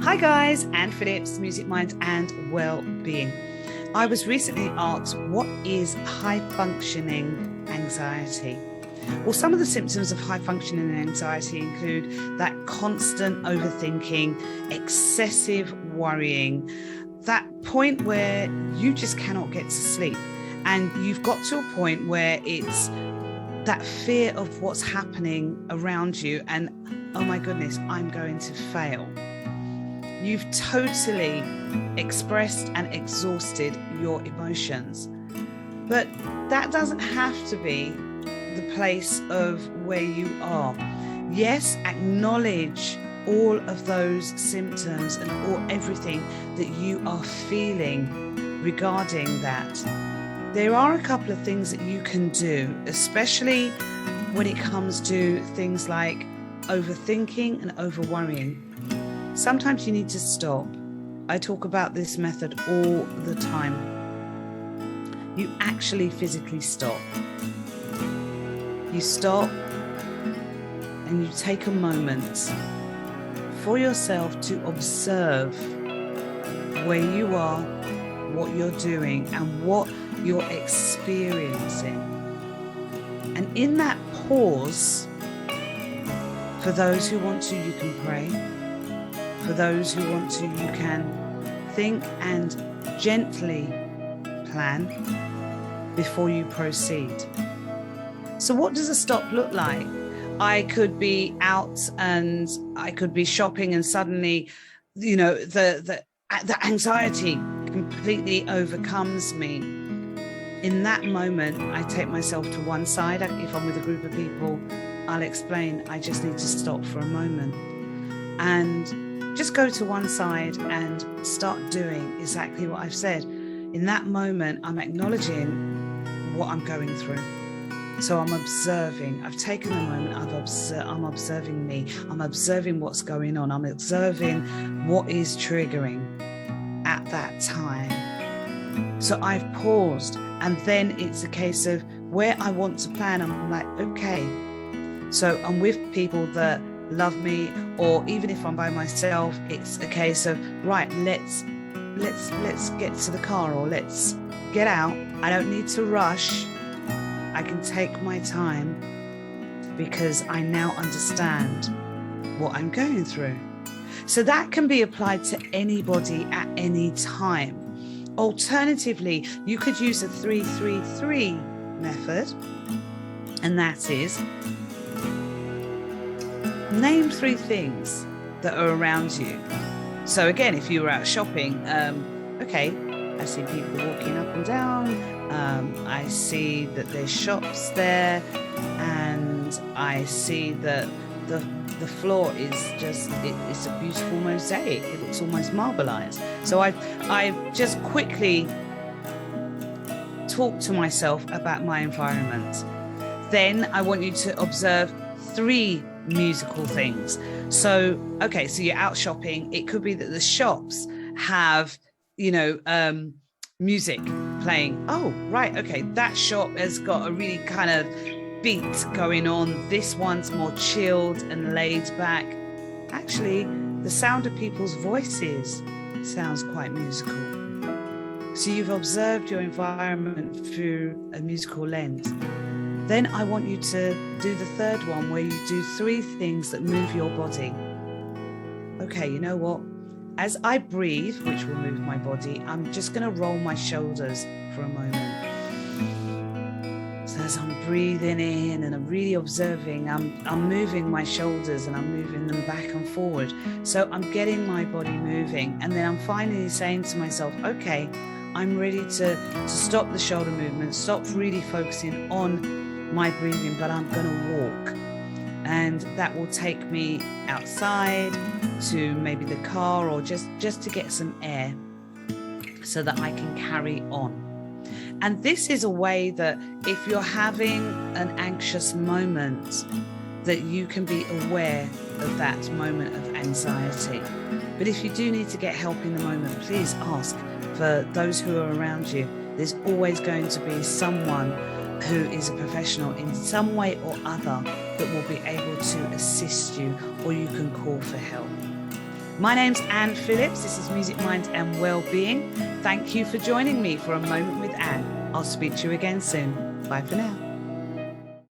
Hi guys, Anne Phillips, Music, Mind and Wellbeing. I was recently asked, what is high functioning anxiety? Well, some of the symptoms of high functioning anxiety include that constant overthinking, excessive worrying, that point where you just cannot get to sleep. And you've got to a point where it's that fear of what's happening around you and, oh my goodness, I'm going to fail. You've totally expressed and exhausted your emotions. But that doesn't have to be the place of where you are. Yes, acknowledge all of those symptoms and everything that you are feeling regarding that. There are a couple of things that you can do, especially when it comes to things like overthinking and over-worrying. Sometimes you need to stop. I talk about this method all the time. You actually physically stop. You stop and you take a moment for yourself to observe where you are, what you're doing, and what you're experiencing. And in that pause, for those who want to, you can pray. For those who want to, you can think and gently plan before you proceed. So what does a stop look like? I could be out and I could be shopping and suddenly, the anxiety completely overcomes me. In that moment, I take myself to one side. If I'm with a group of people, I'll explain, I just need to stop for a moment. And just go to one side and start doing exactly what I've said. In that moment, I'm acknowledging what I'm going through. So I'm observing. I've taken a moment. I'm observing me. I'm observing what's going on. I'm observing what is triggering at that time. So I've paused, and then it's a case of where I want to plan. I'm like, okay. So I'm with people that love me, or even if I'm by myself, it's a case of, right, let's get to the car, or let's get out. I don't need to rush. I can take my time because I now understand what I'm going through. So that can be applied to anybody at any time. Alternatively, you could use a 3-3-3 method, and that is, name 3 things that are around you. So again, if you were out shopping, okay, I see people walking up and down. I see that there's shops there, and I see that the floor is just, it's a beautiful mosaic. It looks almost marbleized. So I just quickly talk to myself about my environment. Then I want you to observe 3 musical things. So, okay, so you're out shopping. It could be that the shops have, music playing. Oh, right. Okay. That shop has got a really kind of beat going on. This one's more chilled and laid back. Actually, the sound of people's voices sounds quite musical. So you've observed your environment through a musical lens. Then I want you to do the 3rd one, where you do 3 things that move your body. Okay, you know what? As I breathe, which will move my body, I'm just going to roll my shoulders for a moment. So as I'm breathing in and I'm really observing, I'm moving my shoulders and I'm moving them back and forward. So I'm getting my body moving. And then I'm finally saying to myself, okay, I'm ready to stop the shoulder movement, stop really focusing on my breathing, but I'm going to walk. And that will take me outside to maybe the car, or just to get some air so that I can carry on. And this is a way that if you're having an anxious moment, that you can be aware of that moment of anxiety. But if you do need to get help in the moment, please ask for those who are around you. There's always going to be someone who is a professional in some way or other that will be able to assist you, or you can call for help. My name's Anne Phillips. This is Music Minds and Wellbeing. Thank you for joining me for a moment with Anne. I'll speak to you again soon. Bye for now.